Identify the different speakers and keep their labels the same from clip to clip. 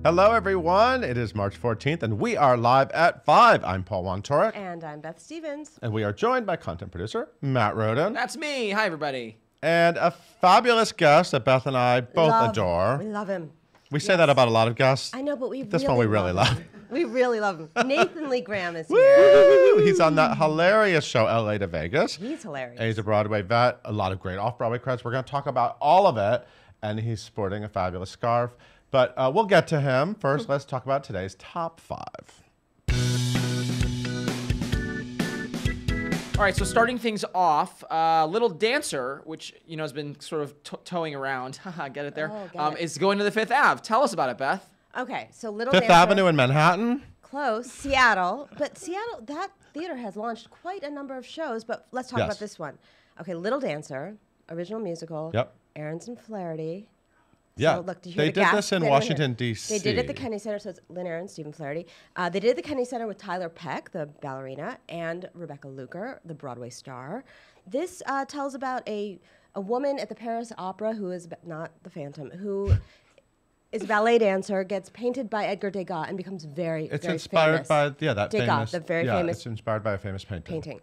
Speaker 1: Hello, everyone. It is March 14th, and we are live at 5. I'm Paul Wontorek.
Speaker 2: And I'm Beth Stevens.
Speaker 1: And we are joined by content producer Matt Roden.
Speaker 3: That's me. Hi, everybody.
Speaker 1: And a fabulous guest that Beth and I both adore.
Speaker 2: We love him.
Speaker 1: We say that about a lot of guests.
Speaker 2: I know, but
Speaker 1: this one we really love.
Speaker 2: We really love him. Nathan Lee Graham is here.
Speaker 1: He's on that hilarious show, LA to Vegas.
Speaker 2: He's hilarious.
Speaker 1: And he's a Broadway vet, a lot of great off-Broadway credits. We're going to talk about all of it. And he's sporting a fabulous scarf. But we'll get to him. First, let's talk about today's top 5.
Speaker 3: All right, so starting things off, Little Dancer, which has been sort of towing around, get it there, is going to the Fifth Ave. Tell us about it, Beth.
Speaker 2: Okay, so Little
Speaker 1: Fifth
Speaker 2: Dancer.
Speaker 1: Avenue in Manhattan?
Speaker 2: Close, Seattle. But Seattle, that theater has launched quite a number of shows, but let's talk about this one. Okay, Little Dancer, original musical.
Speaker 1: Yep.
Speaker 2: Aarons and Flaherty.
Speaker 1: Yeah,
Speaker 2: so, look,
Speaker 1: they did this in Washington, D.C.
Speaker 2: They did it at the Kennedy Center, so it's Lynn Aarons, Stephen Flaherty. They did it at the Kennedy Center with Tyler Peck, the ballerina, and Rebecca Luker, the Broadway star. This tells about a woman at the Paris Opera who is not the Phantom, who is a ballet dancer, gets painted by Edgar Degas, and becomes very famous.
Speaker 1: It's inspired by, that
Speaker 2: Degas,
Speaker 1: famous.
Speaker 2: the very famous.
Speaker 1: It's inspired by a famous painting.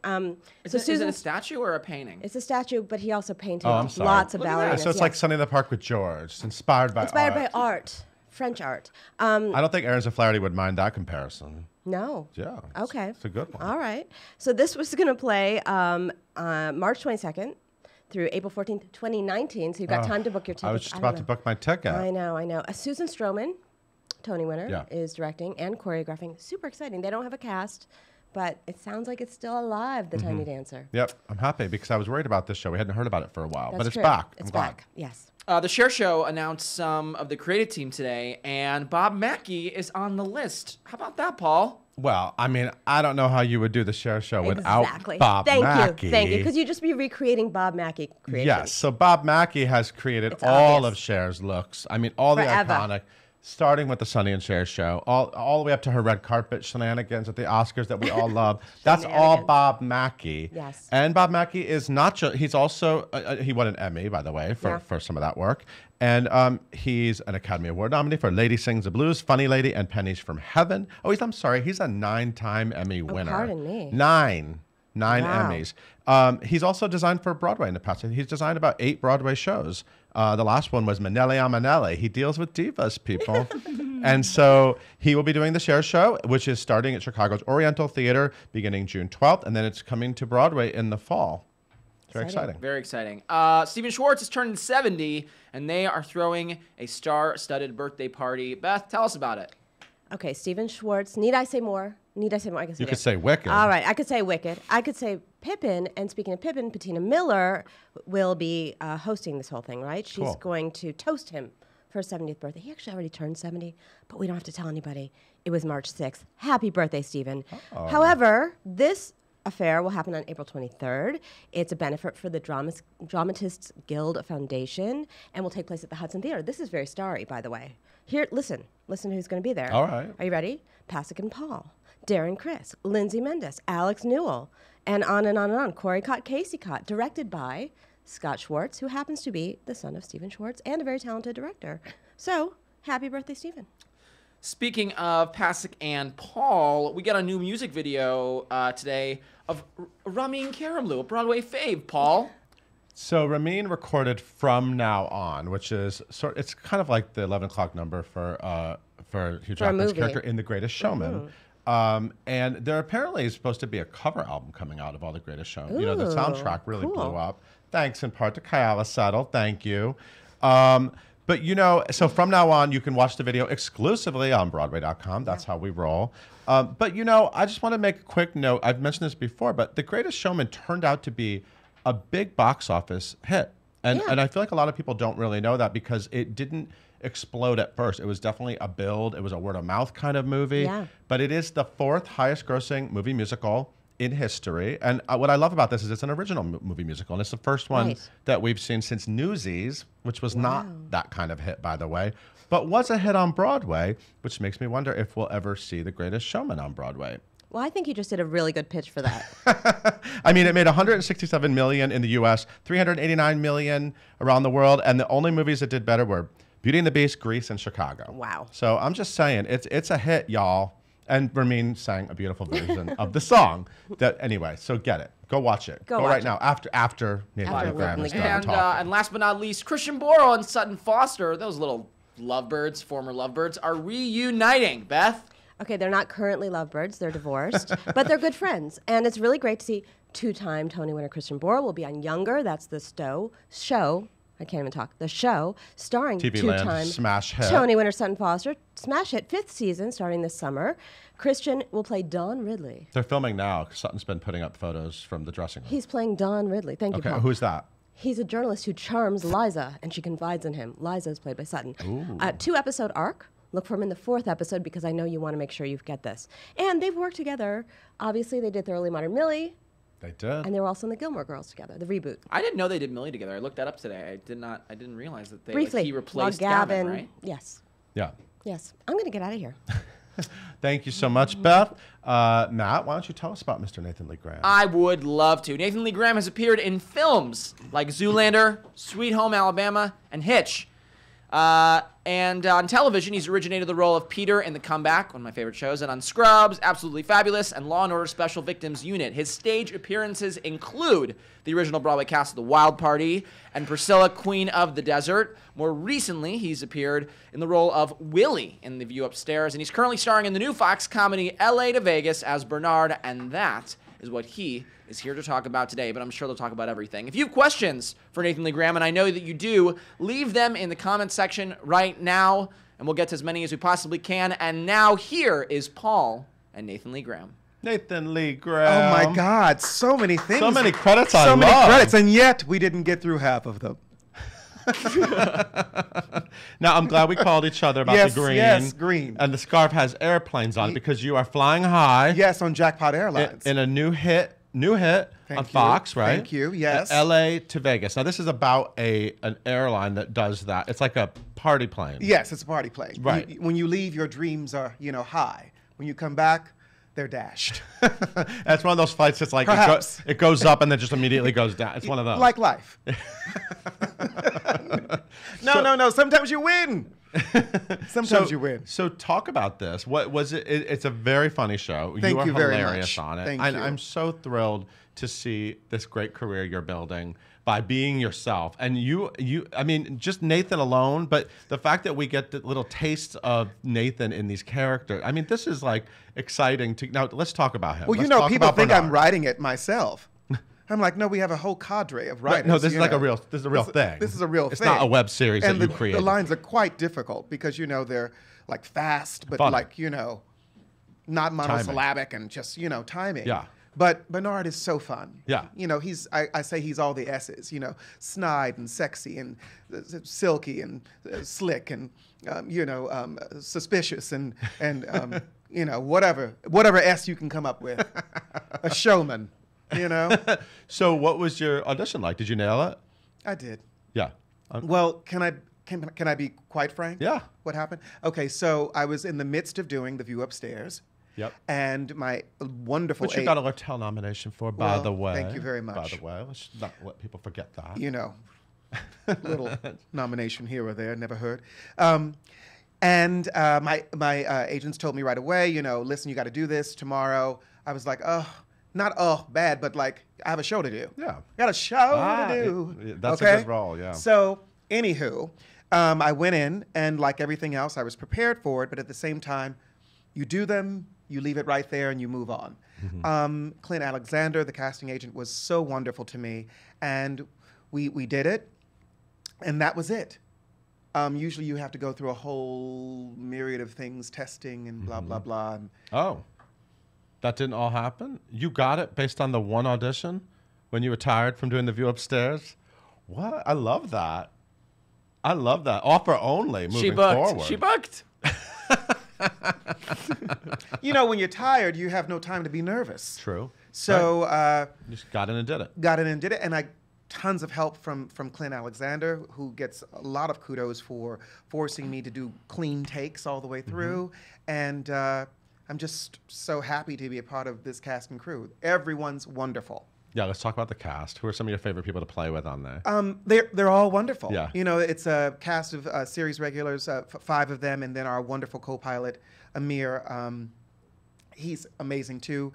Speaker 3: Is it a statue or a painting?
Speaker 2: It's a statue, but he also painted
Speaker 1: sorry.
Speaker 2: lots of ballerinas.
Speaker 1: So it's like Sunny in the Park with George. It's inspired by
Speaker 2: art. French art.
Speaker 1: I don't think Aarons and Flaherty would mind that comparison.
Speaker 2: No.
Speaker 1: Yeah.
Speaker 2: Okay.
Speaker 1: It's a good one.
Speaker 2: All right. So this was going to play March 22nd through April 14th, 2019. So you've got time to book your tickets.
Speaker 1: I was just about to book my ticket.
Speaker 2: I know. Susan Stroman, Tony winner, is directing and choreographing. Super exciting. They don't have a cast, but it sounds like it's still alive, The Tiny Dancer.
Speaker 1: Yep. I'm happy because I was worried about this show. We hadn't heard about it for a while, but it's
Speaker 2: true.
Speaker 1: back.
Speaker 2: It's
Speaker 1: I'm glad.
Speaker 2: back. Yes.
Speaker 3: The Cher Show announced some of the creative team today, and Bob Mackie is on the list. How about that, Paul?
Speaker 1: Well, I mean, I don't know how you would do the Cher Show without Bob Mackie.
Speaker 2: Thank you. Because you'd just be recreating Bob Mackie creations.
Speaker 1: Yes. So Bob Mackie has created all of Cher's looks. I mean, all the iconic, starting with the Sonny and Cher Show, all the way up to her red carpet shenanigans at the Oscars that we all love. That's all Bob Mackie.
Speaker 2: Yes.
Speaker 1: And Bob Mackie is not just, he's also, he won an Emmy, by the way, for some of that work. And he's an Academy Award nominee for Lady Sings the Blues, Funny Lady, and Pennies from Heaven. Oh, he's a 9-time Emmy winner.
Speaker 2: Pardon me.
Speaker 1: Nine Emmys. He's also designed for Broadway in the past. He's designed about 8 Broadway shows. The last one was Manelli a Manelli. He deals with divas, people. And so he will be doing the Cher Show, which is starting at Chicago's Oriental Theater beginning June 12th, and then it's coming to Broadway in the fall. Very exciting.
Speaker 3: Very exciting. Stephen Schwartz is turning 70, and they are throwing a star-studded birthday party. Beth, tell us about it.
Speaker 2: Okay, Stephen Schwartz. Need I say more? I guess
Speaker 1: you could say Wicked.
Speaker 2: All right, I could say Wicked. I could say Pippin. And speaking of Pippin, Patina Miller will be hosting this whole thing, right? She's going to toast him for his 70th birthday. He actually already turned 70, but we don't have to tell anybody. It was March 6th. Happy birthday, Stephen. However, this affair will happen on April 23rd. It's a benefit for the Dramatists Guild Foundation and will take place at the Hudson Theater. This is very starry, by the way. Here, listen who's going to be there.
Speaker 1: All right.
Speaker 2: Are you ready? Pasek and Paul, Darren Criss, Lindsay Mendes, Alex Newell, and on and on and on. Corey Cott, Casey Cott, directed by Scott Schwartz, who happens to be the son of Stephen Schwartz and a very talented director. So, happy birthday, Stephen.
Speaker 3: Speaking of Pasek and Paul, we got a new music video today of Ramin Karimloo, a Broadway fave. Paul?
Speaker 1: So Ramin recorded From Now On, which is it's kind of like the 11 o'clock number for Hugh Jackman's character in The Greatest Showman. And there apparently is supposed to be a cover album coming out of all The Greatest Showman.
Speaker 2: Ooh,
Speaker 1: the soundtrack really blew up. Thanks in part to Kayala Settle. Thank you. But so From Now On, you can watch the video exclusively on Broadway.com. That's how we roll. But I just want to make a quick note. I've mentioned this before, but The Greatest Showman turned out to be a big box office hit. And I feel like a lot of people don't really know that because it didn't explode at first. It was definitely a build. It was a word of mouth kind of movie.
Speaker 2: Yeah.
Speaker 1: But it is the 4th highest grossing movie musical in history. And what I love about this is it's an original movie musical. And it's the first one that we've seen since Newsies, which was not that kind of hit, by the way, but was a hit on Broadway, which makes me wonder if we'll ever see The Greatest Showman on Broadway.
Speaker 2: Well, I think you just did a really good pitch for that.
Speaker 1: I mean, it made $167 million in the U.S., $389 million around the world, and the only movies that did better were Beauty and the Beast, Grease, and Chicago.
Speaker 2: Wow.
Speaker 1: So I'm just saying, it's a hit, y'all. And Ramin sang a beautiful version of the song. Anyway, so get it. Go watch it. Go
Speaker 2: watch
Speaker 1: right
Speaker 2: it.
Speaker 1: now NineNine Graham is done talking.
Speaker 3: And last but not least, Christian Borle and Sutton Foster, those little lovebirds, former lovebirds, are reuniting. Beth?
Speaker 2: Okay, they're not currently lovebirds. They're divorced. But they're good friends. And it's really great to see two-time Tony winner Christian Borle will be on Younger. That's the show. I can't even talk. The show starring
Speaker 1: TV Land
Speaker 2: two-time
Speaker 1: smash hit.
Speaker 2: Tony winner Sutton Foster. Smash hit 5th season starting this summer. Christian will play Don Ridley.
Speaker 1: They're filming now. Sutton's been putting up photos from the dressing room.
Speaker 2: He's playing Don Ridley. Thank you,
Speaker 1: Okay,
Speaker 2: Paul.
Speaker 1: who's that?
Speaker 2: He's a journalist who charms Liza, and she confides in him. Liza is played by Sutton. 2-episode arc. Look for him in the 4th episode because I know you want to make sure you get this. And they've worked together. Obviously, they did Thoroughly Modern Millie.
Speaker 1: They did.
Speaker 2: And they were also in the Gilmore Girls together, the reboot.
Speaker 3: I didn't know they did Millie together. I looked that up today. I didn't realize that
Speaker 2: Briefly,
Speaker 3: he replaced
Speaker 2: Gavin,
Speaker 3: right?
Speaker 2: Yes.
Speaker 1: Yeah.
Speaker 2: Yes. I'm going to get out of here.
Speaker 1: Thank you so much, Beth. Matt, why don't you tell us about Mr. Nathan Lee Graham?
Speaker 3: I would love to. Nathan Lee Graham has appeared in films like Zoolander, Sweet Home Alabama, and Hitch. And on television, he's originated the role of Peter in The Comeback, one of my favorite shows, and on Scrubs, Absolutely Fabulous, and Law & Order Special Victims Unit. His stage appearances include the original Broadway cast of The Wild Party and Priscilla, Queen of the Desert. More recently, he's appeared in the role of Willie in The View Upstairs, and he's currently starring in the new Fox comedy L.A. to Vegas as Bernard, and that is what he is here to talk about today, but I'm sure they'll talk about everything. If you have questions for Nathan Lee Graham, and I know that you do, leave them in the comments section right now, and we'll get to as many as we possibly can. And now here is Paul and Nathan Lee Graham.
Speaker 1: Nathan Lee Graham.
Speaker 4: Oh my God, so many things.
Speaker 1: So many credits
Speaker 4: So many credits, and yet we didn't get through half of them.
Speaker 1: Now, I'm glad we called each other about the green.
Speaker 4: Yes, green.
Speaker 1: And the scarf has airplanes on it because you are flying high.
Speaker 4: Yes, on Jackpot Airlines.
Speaker 1: In a new hit on Fox, right?
Speaker 4: Thank you, yes.
Speaker 1: LA to Vegas. Now, this is about an airline that does that. It's like a party plane.
Speaker 4: Yes, it's a party plane.
Speaker 1: Right.
Speaker 4: When you leave, your dreams are, high. When you come back, they're dashed.
Speaker 1: That's one of those flights that's like it goes up and then just immediately goes down. It's one of those.
Speaker 4: Like life. No. Sometimes you win. Sometimes you win.
Speaker 1: So talk about this. What was it? It's a very funny show.
Speaker 4: Thank you very
Speaker 1: hilarious
Speaker 4: much.
Speaker 1: on it.
Speaker 4: Thank you.
Speaker 1: I'm so thrilled to see this great career you're building by being yourself. And I mean, just Nathan alone, but the fact that we get the little tastes of Nathan in these characters. I mean, this is like exciting now let's talk about him.
Speaker 4: Well, people think I'm writing it myself. I'm like, no, we have a whole cadre of writers.
Speaker 1: No, this is like a real thing. This is a real thing.
Speaker 4: It's
Speaker 1: not a web series
Speaker 4: and
Speaker 1: that you created.
Speaker 4: The lines are quite difficult because, they're like fast, but
Speaker 1: Funny.
Speaker 4: like, not monosyllabic and just, timing.
Speaker 1: Yeah.
Speaker 4: But Bernard is so fun.
Speaker 1: Yeah.
Speaker 4: I say he's all the S's, snide and sexy and silky and slick and, suspicious and whatever S you can come up with. A showman.
Speaker 1: So what was your audition like? Did you nail it?
Speaker 4: I did.
Speaker 1: Yeah.
Speaker 4: Well, can I be quite frank?
Speaker 1: Yeah.
Speaker 4: What happened? Okay, so I was in the midst of doing The View Upstairs.
Speaker 1: Yep.
Speaker 4: And my wonderful
Speaker 1: Which you got a Lortel nomination for, by the way.
Speaker 4: Thank you very much.
Speaker 1: By the way, let's not let people forget that.
Speaker 4: Little nomination here or there, never heard. And my agents told me right away, listen, you got to do this tomorrow. I was like, not bad, but like I have a show to do.
Speaker 1: Yeah.
Speaker 4: Got a show to do.
Speaker 1: That's a good role, yeah.
Speaker 4: So, anywho, I went in, and like everything else, I was prepared for it, but at the same time, you do them, you leave it right there, and you move on. Mm-hmm. Clint Alexander, the casting agent, was so wonderful to me, and we did it, and that was it. Usually you have to go through a whole myriad of things, testing and blah, blah, blah. And
Speaker 1: that didn't all happen? You got it based on the one audition when you were tired from doing The View Upstairs? What? I love that. Offer only moving forward.
Speaker 3: She booked.
Speaker 4: When you're tired, you have no time to be nervous.
Speaker 1: True.
Speaker 4: So
Speaker 1: you just got in and did it.
Speaker 4: And I tons of help from Clint Alexander, who gets a lot of kudos for forcing me to do clean takes all the way through. Mm-hmm. And I'm just so happy to be a part of this cast and crew. Everyone's wonderful.
Speaker 1: Yeah, let's talk about the cast. Who are some of your favorite people to play with on there?
Speaker 4: They're all wonderful.
Speaker 1: Yeah.
Speaker 4: You know, it's a cast of series regulars, 5 of them, and then our wonderful co-pilot, Amir. He's amazing too.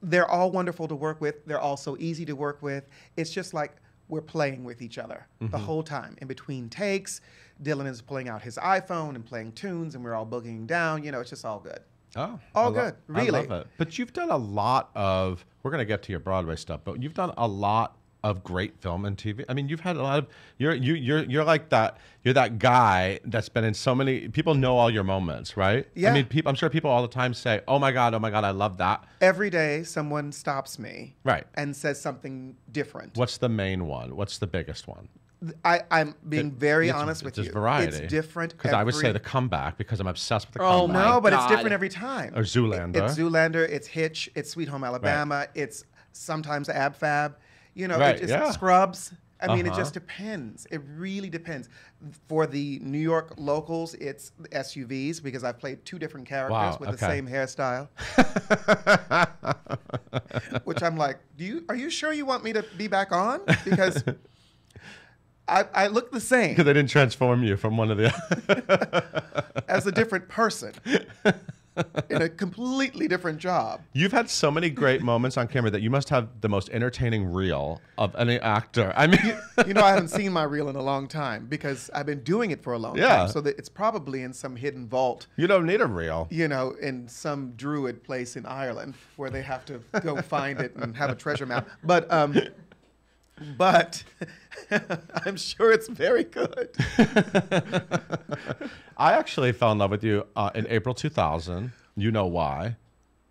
Speaker 4: They're all wonderful to work with. They're all so easy to work with. It's just like we're playing with each other the whole time. In between takes, Dylan is pulling out his iPhone and playing tunes, and we're all boogieing down. You know, it's just all good.
Speaker 1: Oh,
Speaker 4: all good, really.
Speaker 1: I love it. But you've done a lot of, we're going to get to your Broadway stuff, but you've done a lot of great film and TV. I mean, you've had a lot of, you're like that, you're that guy that's been in so many, people know all your moments, right?
Speaker 4: Yeah.
Speaker 1: I mean, I'm sure people all the time say, oh my God, I love that.
Speaker 4: Every day someone stops me
Speaker 1: Right.
Speaker 4: and says something different.
Speaker 1: What's the main one? What's the biggest one?
Speaker 4: I'm being very honest with you.
Speaker 1: There's variety.
Speaker 4: It's different.
Speaker 1: Because I would say The Comeback because I'm obsessed with The
Speaker 3: Oh
Speaker 1: Comeback.
Speaker 3: my
Speaker 4: No, but
Speaker 3: God.
Speaker 4: it's different every time.
Speaker 1: Or Zoolander.
Speaker 4: It's Zoolander. It's Hitch. It's Sweet Home Alabama. It's sometimes Ab Fab. You know,
Speaker 1: Right,
Speaker 4: it just
Speaker 1: yeah.
Speaker 4: Scrubs. I mean, it just depends. It really depends. For the New York locals, it's SUVs because I've played 2 different characters with the same hairstyle. Which I'm like, are you sure you want me to be back on? Because I look the same
Speaker 1: Because they didn't transform you from one of the
Speaker 4: as a different person in a completely different job.
Speaker 1: You've had so many great moments on camera that you must have the most entertaining reel of any actor. I mean,
Speaker 4: You know, I haven't seen my reel in a long time because I've been doing it for a long time. So that it's probably in some hidden vault,
Speaker 1: you don't need a reel.
Speaker 4: you know, in some druid place in Ireland where they have to go find it and have a treasure map. But I'm sure it's very good.
Speaker 1: I actually fell in love with you in April 2000. You know why.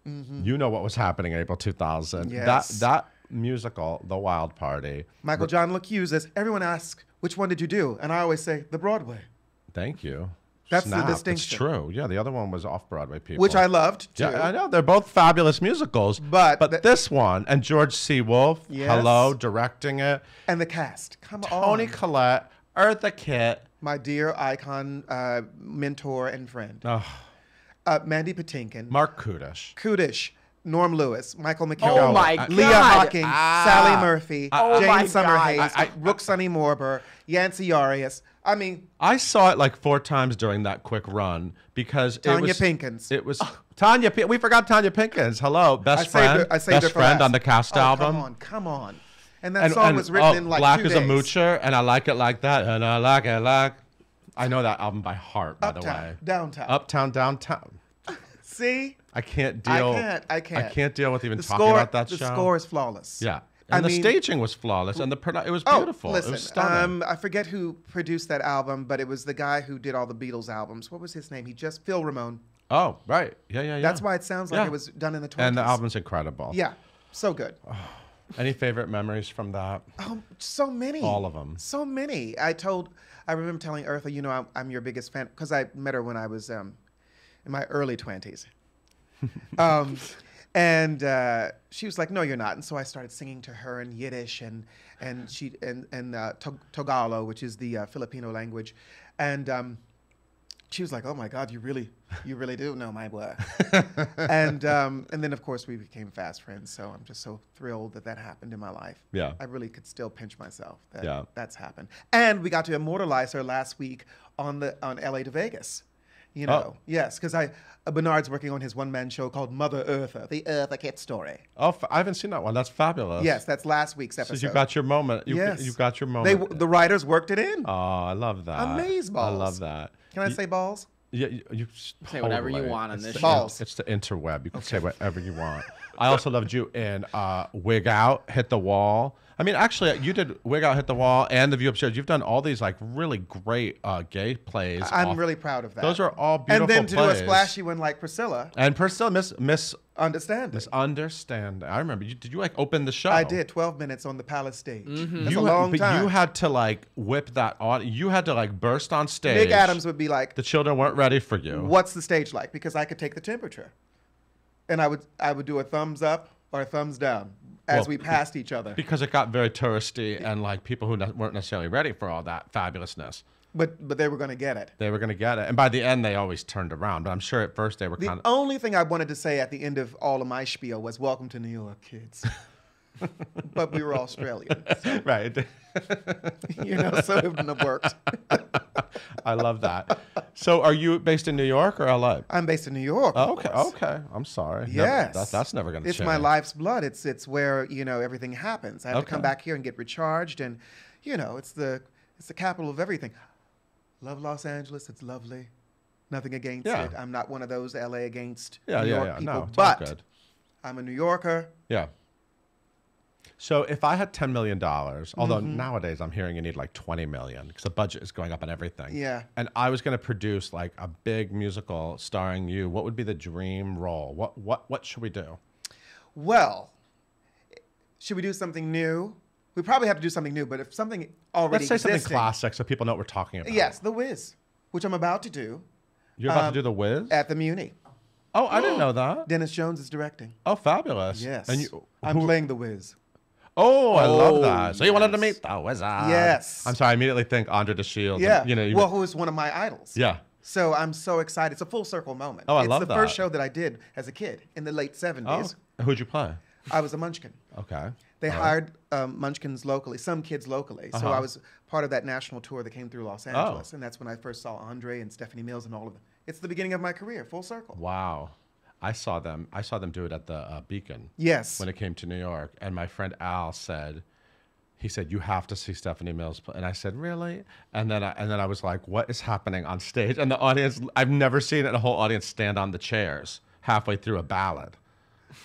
Speaker 1: You know what was happening in April 2000.
Speaker 4: Yes.
Speaker 1: That musical, The Wild Party.
Speaker 4: Michael John LaCusa's. Everyone asks, which one did you do? And I always say, the Broadway.
Speaker 1: Thank you.
Speaker 4: That's the
Speaker 1: Snap.
Speaker 4: distinction.
Speaker 1: It's true. Yeah, the other one was off-Broadway people.
Speaker 4: Which I loved, too.
Speaker 1: Yeah, I know. They're both fabulous musicals.
Speaker 4: But
Speaker 1: this one, and George C. Wolfe,
Speaker 4: Yes.
Speaker 1: hello, directing it.
Speaker 4: And the cast. Come
Speaker 1: Toni
Speaker 4: on.
Speaker 1: Collette, Eartha Kitt.
Speaker 4: My dear icon, mentor, and friend. Mandy Patinkin.
Speaker 1: Mark Kudish.
Speaker 4: Kudish. Norm Lewis, Michael McKeown,
Speaker 3: Oh my God.
Speaker 4: Leah Hawking, Sally Murphy,
Speaker 3: Oh my
Speaker 4: Jane Summerhays,
Speaker 3: God.
Speaker 4: Rook Sonny Morber, Yancey Arias. I mean,
Speaker 1: I saw it like 4 times during that quick run because
Speaker 4: Tanya Pinkins.
Speaker 1: It was Tanya. We forgot Tanya Pinkins. Hello, best friend.
Speaker 4: I saved her
Speaker 1: best
Speaker 4: for
Speaker 1: friend
Speaker 4: last.
Speaker 1: on the cast
Speaker 4: Oh,
Speaker 1: album.
Speaker 4: Come on. And that song was written in like
Speaker 1: Black
Speaker 4: 2
Speaker 1: is
Speaker 4: days.
Speaker 1: a moocher, and I like it like that, and I like it like. I know that album by heart, by the way.
Speaker 4: Downtown.
Speaker 1: Uptown, downtown.
Speaker 4: See?
Speaker 1: I can't deal.
Speaker 4: I can't.
Speaker 1: I can't deal with even
Speaker 4: The
Speaker 1: talking
Speaker 4: score,
Speaker 1: about that
Speaker 4: the
Speaker 1: show.
Speaker 4: score is flawless.
Speaker 1: Yeah. And
Speaker 4: I
Speaker 1: the
Speaker 4: mean-
Speaker 1: staging was flawless, and it was beautiful.
Speaker 4: Listen,
Speaker 1: it was stunning.
Speaker 4: I forget who produced that album, but it was the guy who did all the Beatles albums. What was his name? Phil Ramone.
Speaker 1: Oh, right. Yeah.
Speaker 4: That's why it sounds like
Speaker 1: Yeah.
Speaker 4: it was done in the 20s.
Speaker 1: And the album's incredible.
Speaker 4: Yeah, so good.
Speaker 1: Any favorite memories from that?
Speaker 4: Oh, so many.
Speaker 1: All of them.
Speaker 4: So many. I remember telling Eartha, you know, I'm your biggest fan, because I met her when I was in my early 20s. And she was like, "No, you're not." And so I started singing to her in Yiddish and Tagalog, which is the Filipino language, and she was like, "Oh my God, you really do know my word." and then of course we became fast friends. So I'm just so thrilled that happened in my life.
Speaker 1: Yeah.
Speaker 4: I really could still pinch myself that
Speaker 1: Yeah.
Speaker 4: that's happened. And we got to immortalize her last week on LA to Vegas. You know, yes, because Bernard's working on his one-man show called Mother Eartha, the Eartha Kitt story.
Speaker 1: Oh, I haven't seen that one. That's fabulous.
Speaker 4: Yes, that's last week's
Speaker 1: So
Speaker 4: episode.
Speaker 1: you got your moment.
Speaker 4: Yes.
Speaker 1: You got your moment.
Speaker 4: The writers worked it in.
Speaker 1: Oh, I love that.
Speaker 4: Amazeballs.
Speaker 1: I love that.
Speaker 4: Can I say balls?
Speaker 1: Yeah, you
Speaker 3: Say whatever you
Speaker 1: totally.
Speaker 3: want on
Speaker 1: It's
Speaker 3: this
Speaker 1: the-
Speaker 3: show.
Speaker 4: Balls.
Speaker 1: It's the interweb. You can say whatever you want. I also loved you in Wig Out, Hit the Wall. I mean, actually, you did Wig Out, Hit the Wall, and The View Upstairs. You've done all these like really great gay plays.
Speaker 4: I'm really proud of that.
Speaker 1: Those are all beautiful
Speaker 4: And then to
Speaker 1: plays.
Speaker 4: do a splashy one like Priscilla,
Speaker 1: And Priscilla,
Speaker 4: understand it.
Speaker 1: misunderstand. I remember. Did you like open the show?
Speaker 4: I did 12 minutes on the Palace stage. That's a
Speaker 1: You
Speaker 4: long
Speaker 1: but
Speaker 4: time.
Speaker 1: you had to like whip that on. You had to like burst on stage.
Speaker 4: Big Adams would be like,
Speaker 1: The children weren't ready for you.
Speaker 4: "What's the stage like?" Because I could take the temperature, and I would do a thumbs up or a thumbs down as
Speaker 1: Well,
Speaker 4: we passed each other.
Speaker 1: Because it got very touristy and like people who weren't necessarily ready for all that fabulousness.
Speaker 4: But they were going to get it.
Speaker 1: They were going to get it. And by the end, they always turned around. But I'm sure at first they were
Speaker 4: The
Speaker 1: kind of.
Speaker 4: only thing I wanted to say at the end of all of my spiel was, "Welcome to New York, kids." but we were Australian. So,
Speaker 1: Right.
Speaker 4: you know, so it wouldn't have worked.
Speaker 1: I love that. So are you based in New York or LA?
Speaker 4: I'm based in New York.
Speaker 1: Oh,
Speaker 4: of
Speaker 1: okay.
Speaker 4: course.
Speaker 1: Okay. I'm sorry.
Speaker 4: Yes.
Speaker 1: That's never going to change.
Speaker 4: It's my life's blood. It's where, you know, everything happens. I have to come
Speaker 1: Okay.
Speaker 4: back here and get recharged, and, you know, it's the capital of everything. Love Los Angeles. It's lovely. Nothing against
Speaker 1: Yeah.
Speaker 4: it. I'm not one of those LA against
Speaker 1: Yeah,
Speaker 4: New
Speaker 1: yeah,
Speaker 4: York
Speaker 1: yeah.
Speaker 4: people,
Speaker 1: No, it's all
Speaker 4: but
Speaker 1: good.
Speaker 4: I'm a New Yorker.
Speaker 1: Yeah. So if I had $10 million, although nowadays I'm hearing you need like 20 million because the budget is going up and everything.
Speaker 4: Yeah.
Speaker 1: And I was going to produce like a big musical starring you, what would be the dream role? What should we do?
Speaker 4: Well, should we do something new? We probably have to do something new, but if something already
Speaker 1: Let's say something
Speaker 4: existing-
Speaker 1: classic so people know what we're talking about.
Speaker 4: Yes, The Wiz, which I'm about to do
Speaker 1: You're about to do The Wiz?
Speaker 4: at the Muni.
Speaker 1: Oh, I didn't know that.
Speaker 4: Dennis Jones is directing.
Speaker 1: Oh, fabulous.
Speaker 4: Yes.
Speaker 1: And you,
Speaker 4: I'm
Speaker 1: who-
Speaker 4: playing The Wiz.
Speaker 1: Oh, I love
Speaker 3: Oh,
Speaker 1: that. So you wanted to
Speaker 3: yes.
Speaker 1: meet the wizard.
Speaker 4: Yes.
Speaker 1: I'm sorry, I immediately think Andre the Shield.
Speaker 4: Yeah.
Speaker 1: And, you know,
Speaker 4: well, who is one of my idols.
Speaker 1: yeah.
Speaker 4: So I'm so excited. It's a full circle moment.
Speaker 1: Oh, I
Speaker 4: it's
Speaker 1: love
Speaker 4: the
Speaker 1: that.
Speaker 4: first show that I did as a kid in the late 70s.
Speaker 1: Oh, who'd you play?
Speaker 4: I was a munchkin.
Speaker 1: Okay.
Speaker 4: They
Speaker 1: All right.
Speaker 4: hired munchkins locally, some kids locally. So
Speaker 1: Uh-huh.
Speaker 4: I was part of that national tour that came through Los Angeles. And that's when I first saw Andre and Stephanie Mills and all of them. It's the beginning of my career, full circle.
Speaker 1: Wow. I saw them do it at the Beacon
Speaker 4: Yes.
Speaker 1: when it came to New York. And my friend Al said, you have to see Stephanie Mills play. And I said, really? And then I was like, what is happening on stage? And the audience, I've never seen it, a whole audience stand on the chairs halfway through a ballad.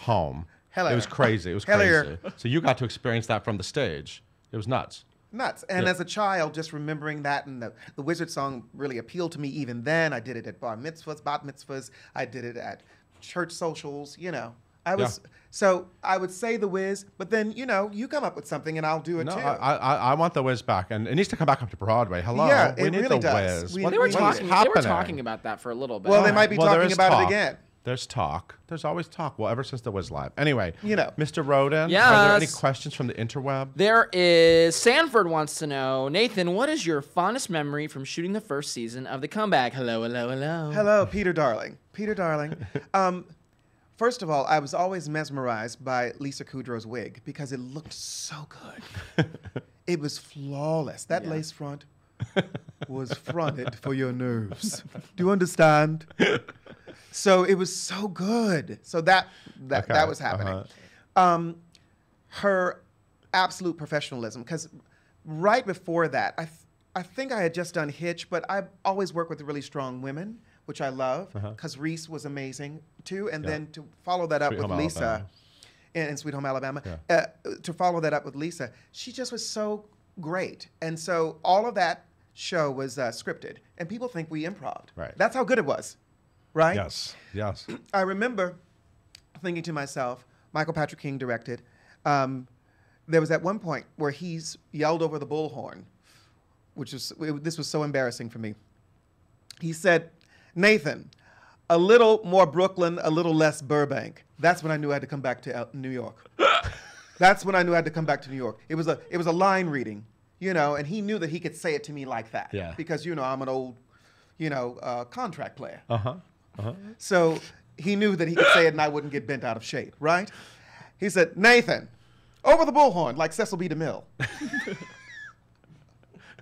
Speaker 1: Home.
Speaker 4: Hello.
Speaker 1: It was crazy. It was
Speaker 4: Hello.
Speaker 1: crazy. So you got to experience that from the stage. It was nuts.
Speaker 4: Nuts. And
Speaker 1: Yeah.
Speaker 4: as a child, just remembering that, and the Wizard song really appealed to me even then. I did it at bar mitzvahs, bat mitzvahs. I did it at church socials, you know. So I would say The Wiz, but then, you know, you come up with something and I'll do it
Speaker 1: No,
Speaker 4: too.
Speaker 1: I want The Wiz back. And it needs to come back up to Broadway. Hello.
Speaker 4: Yeah,
Speaker 1: we
Speaker 4: it
Speaker 1: need
Speaker 4: really
Speaker 1: The
Speaker 4: does.
Speaker 1: Wiz.
Speaker 4: We-
Speaker 1: What-
Speaker 3: They were
Speaker 4: we need
Speaker 1: what's
Speaker 3: talking.
Speaker 4: it.
Speaker 3: They were
Speaker 1: happening?
Speaker 3: talking about that for a little bit.
Speaker 4: Well, they might be
Speaker 1: Well, there
Speaker 4: talking
Speaker 1: is
Speaker 4: about
Speaker 1: talk.
Speaker 4: it again.
Speaker 1: There's talk. There's always talk. Well, ever since The Wiz Live. Anyway,
Speaker 4: You know.
Speaker 1: Mr. Roden, are there any
Speaker 3: Yes.
Speaker 1: questions from the interweb?
Speaker 3: There is Sanford wants to know, Nathan, what is your fondest memory from shooting the first season of The Comeback? Hello, hello, hello.
Speaker 4: Hello, Peter Darling. Peter Darling. First of all, I was always mesmerized by Lisa Kudrow's wig because it looked so good. It was flawless. That lace front was fronted for your nerves. Do you understand? So it was so good. So that
Speaker 1: Okay,
Speaker 4: was happening.
Speaker 1: uh-huh.
Speaker 4: Her absolute professionalism, because right before that, I think I had just done Hitch, but I've always worked with really strong women, which I love, because Reese was amazing too. And then to follow that up
Speaker 1: Sweet
Speaker 4: with
Speaker 1: Home
Speaker 4: Lisa
Speaker 1: Alabama.
Speaker 4: in Sweet Home Alabama,
Speaker 1: Yeah.
Speaker 4: to follow that up with Lisa, she just was so great. And so all of that show was scripted, and people think we improv'd.
Speaker 1: Right.
Speaker 4: That's how good it was, right?
Speaker 1: Yes. Yes.
Speaker 4: I remember thinking to myself, Michael Patrick King directed, there was at one point where he's yelled over the bullhorn, this was so embarrassing for me. He said, Nathan, a little more Brooklyn, a little less Burbank. That's when I knew I had to come back to New York. That's when I knew I had to come back to New York. It was a line reading, you know, and he knew that he could say it to me like that.
Speaker 1: Yeah.
Speaker 4: Because, you know, I'm an old, you know, contract player.
Speaker 1: Uh-huh. Uh-huh.
Speaker 4: So he knew that he could say it and I wouldn't get bent out of shape, right? He said, Nathan, over the bullhorn, like Cecil B. DeMille.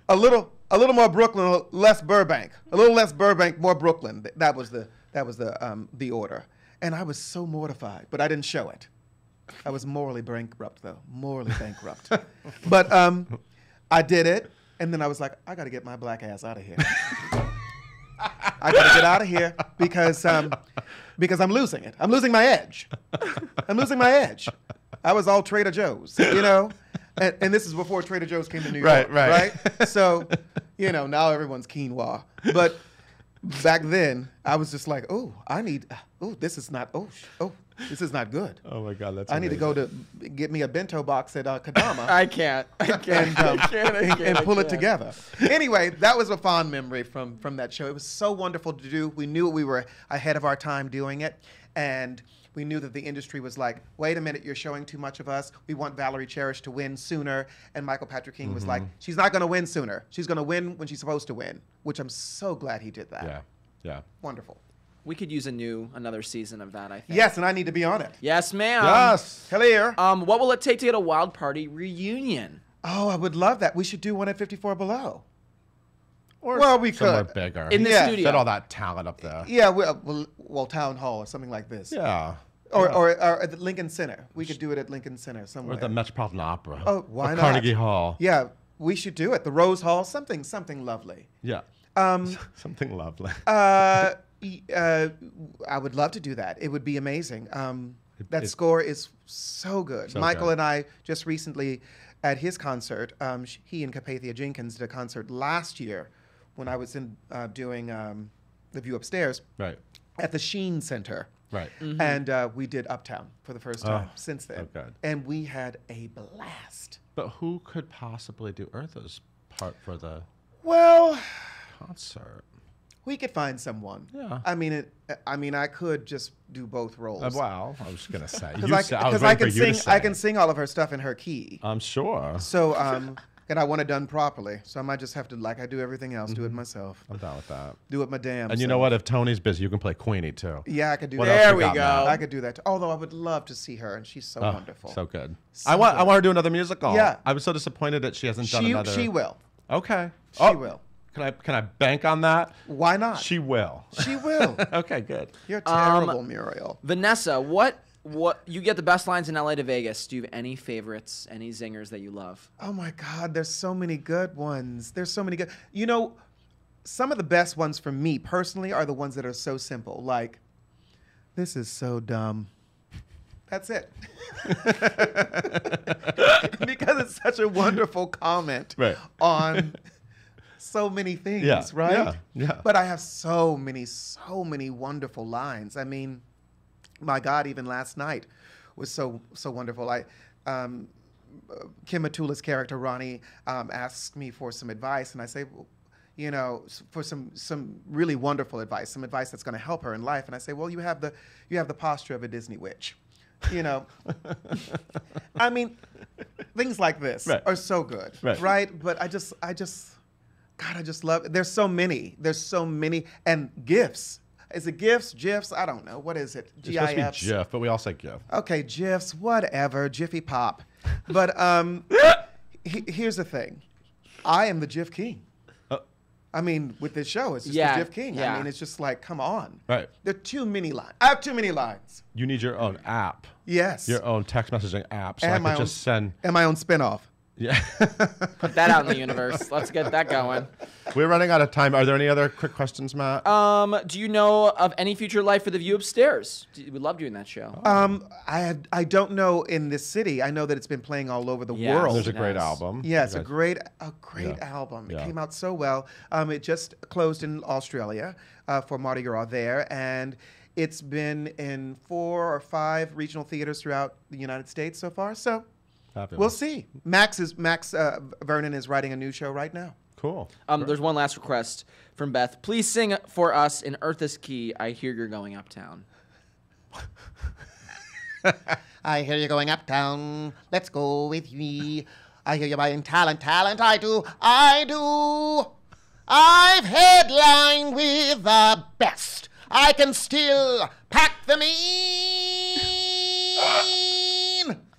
Speaker 4: a little more Brooklyn, less Burbank. A little less Burbank, more Brooklyn. That was the order. And I was so mortified, but I didn't show it. I was morally bankrupt, though. Morally bankrupt. But I did it, and then I was like, I got to get my black ass out of here. I got to get out of here because I'm losing it. I'm losing my edge. I'm losing my edge. I was all Trader Joe's, you know? And this is before Trader Joe's came to New York,
Speaker 1: Right.
Speaker 4: So, you know, now everyone's quinoa. But back then, I was just like, this is not good.
Speaker 1: Oh my God, that's
Speaker 4: I need to go to get me a bento box at Kadama.
Speaker 3: I can't.
Speaker 4: and pull it together. Anyway, that was a fond memory from that show. It was so wonderful to do. We knew we were ahead of our time doing it, and we knew that the industry was like, wait a minute, you're showing too much of us. We want Valerie Cherish to win sooner. And Michael Patrick King was like, she's not going to win sooner. She's going to win when she's supposed to win, which I'm so glad he did that.
Speaker 1: Yeah.
Speaker 4: Wonderful.
Speaker 3: We could use another season of that, I think.
Speaker 4: Yes, and I need to be on it.
Speaker 3: Yes, ma'am.
Speaker 1: Yes.
Speaker 4: Hello.
Speaker 3: What will it take to get a Wild Party reunion?
Speaker 4: Oh, I would love that. We should do one at 54 Below.
Speaker 1: Or
Speaker 4: well, we
Speaker 1: somewhere
Speaker 4: could.
Speaker 1: bigger.
Speaker 3: In the
Speaker 4: Yeah.
Speaker 3: studio.
Speaker 1: Fit all that talent up there.
Speaker 4: Yeah, well, Town Hall or something like this.
Speaker 1: Yeah.
Speaker 4: Or at the Lincoln Center. We could do it at Lincoln Center somewhere.
Speaker 1: Or the Metropolitan Opera.
Speaker 4: Oh, why
Speaker 1: or
Speaker 4: not?
Speaker 1: Carnegie Hall.
Speaker 4: Yeah, we should do it. The Rose Hall, something lovely.
Speaker 1: Yeah. Something lovely.
Speaker 4: I would love to do that. It would be amazing. That score is so good.
Speaker 1: So
Speaker 4: Michael
Speaker 1: good.
Speaker 4: and I just recently at his concert, he and Carpathia Jenkins did a concert last year when I was doing The View Upstairs
Speaker 1: Right.
Speaker 4: at the Sheen Center.
Speaker 1: Right.
Speaker 4: And we did Uptown for the first time since then.
Speaker 1: so good.
Speaker 4: And we had a blast.
Speaker 1: But who could possibly do Eartha's part for the
Speaker 4: Well,
Speaker 1: concert?
Speaker 4: we could find someone.
Speaker 1: Yeah.
Speaker 4: I mean, I could just do both roles.
Speaker 1: Well, I was gonna say.
Speaker 4: Because I can sing all of her stuff in her key.
Speaker 1: I'm sure.
Speaker 4: So, and I want it done properly. So I might just have to, like I do everything else, do it myself.
Speaker 1: I'm down with that.
Speaker 4: Do it my damn
Speaker 1: And you know what? If Tony's busy, you can play Queenie too.
Speaker 4: Yeah, I could do
Speaker 1: What
Speaker 4: that.
Speaker 1: else
Speaker 3: There
Speaker 1: you
Speaker 3: we
Speaker 1: got,
Speaker 3: go.
Speaker 1: Matt?
Speaker 4: I could do that too. Although I would love to see her, and she's so wonderful.
Speaker 1: So good.
Speaker 4: So
Speaker 1: I want
Speaker 4: good.
Speaker 1: her to do another musical.
Speaker 4: Yeah.
Speaker 1: I was so disappointed that she hasn't done another.
Speaker 4: She will.
Speaker 1: Okay.
Speaker 4: She will.
Speaker 1: Can I bank on that?
Speaker 4: Why not?
Speaker 1: She will.
Speaker 4: She will.
Speaker 1: Okay, good.
Speaker 4: You're terrible, Muriel.
Speaker 3: Vanessa, what you get the best lines in LA to Vegas? Do you have any favorites, any zingers that you love?
Speaker 4: Oh my God, there's so many good ones. There's so many good. You know, some of the best ones for me personally are the ones that are so simple. Like, this is so dumb. That's it. Because it's such a wonderful comment
Speaker 1: Right.
Speaker 4: on so many things,
Speaker 1: Yeah,
Speaker 4: right?
Speaker 1: yeah.
Speaker 4: But I have so many wonderful lines. I mean, my God, even last night was so wonderful. Kim Matula's character Ronnie asks me for some advice, and I say, well, you know, for some really wonderful advice, some advice that's going to help her in life. And I say, well, you have the posture of a Disney witch, you know. I mean, things like this are so good, right? But I just love it. There's so many, and gifs. Is it GIFs? GIFs? I don't know. What is it?
Speaker 1: It's supposed to be
Speaker 4: GIFs?
Speaker 1: GIF, but we all say GIF.
Speaker 4: Okay, GIFs, whatever. Jiffy Pop. But here's the thing. I am the GIF king. I mean, with this show, it's just the GIF king.
Speaker 3: Yeah.
Speaker 4: I mean, it's just like, come on.
Speaker 1: Right.
Speaker 4: There are too many lines. I have too many lines.
Speaker 1: You need your own app.
Speaker 4: Yes.
Speaker 1: Your own text messaging app. So
Speaker 4: And
Speaker 1: I
Speaker 4: my
Speaker 1: could
Speaker 4: own-
Speaker 1: just send.
Speaker 4: And my own spinoff.
Speaker 1: Yeah.
Speaker 3: Put that out in the universe. Let's get that going.
Speaker 1: We're running out of time. Are there any other quick questions, Matt?
Speaker 3: Do you know of any future life for The View Upstairs? We love doing that show.
Speaker 4: I don't know in this city. I know that it's been playing all over the
Speaker 3: Yes.
Speaker 4: world.
Speaker 1: There's a great
Speaker 3: Nice.
Speaker 1: album.
Speaker 4: Yeah, it's
Speaker 1: You
Speaker 4: a
Speaker 1: guys-
Speaker 4: great
Speaker 1: Yeah.
Speaker 4: album. It
Speaker 1: Yeah.
Speaker 4: came out so well. It just closed in Australia for Mardi Gras there, and it's been in 4 or 5 regional theaters throughout the United States so far. So
Speaker 1: Fabulous.
Speaker 4: we'll see. Max Vernon is writing a new show right now.
Speaker 1: Cool.
Speaker 3: There's one last request from Beth. Please sing for us in Eartha's key. I hear you're going uptown.
Speaker 5: I hear you going uptown. Let's go with me. I hear you buying talent. I do. I've headlined with the best. I can still pack them in.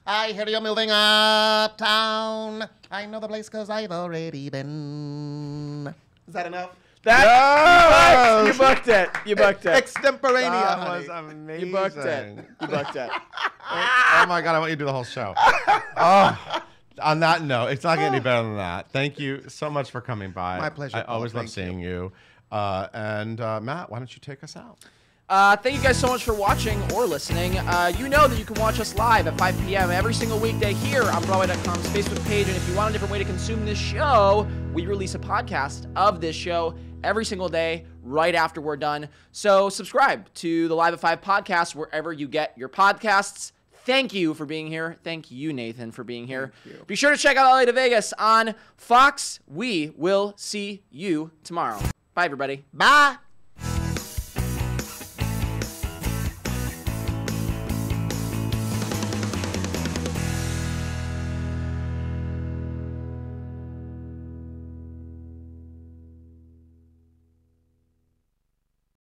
Speaker 5: I hear you're moving uptown. I know the place 'cause I've already been.
Speaker 4: Is that enough?
Speaker 3: You booked it. You booked it.
Speaker 4: Extemporaneous.
Speaker 1: That
Speaker 4: honey.
Speaker 1: was amazing.
Speaker 3: You booked it. You booked it.
Speaker 1: Oh my God, I want you to do the whole show. Oh, on that note, it's not getting any better than that. Thank you so much for coming by.
Speaker 4: My pleasure,
Speaker 1: I
Speaker 4: Paul.
Speaker 1: always love
Speaker 4: Thank
Speaker 1: seeing you. And Matt, why don't you take us out?
Speaker 3: Thank you guys so much for watching or listening. You know that you can watch us live at 5 p.m. every single weekday here on Broadway.com's Facebook page. And if you want a different way to consume this show, we release a podcast of this show every single day right after we're done. So subscribe to the Live at 5 podcast wherever you get your podcasts. Thank you for being here. Thank you, Nathan, for being here. Be sure to check out LA to Vegas on Fox. We will see you tomorrow. Bye, everybody.
Speaker 5: Bye.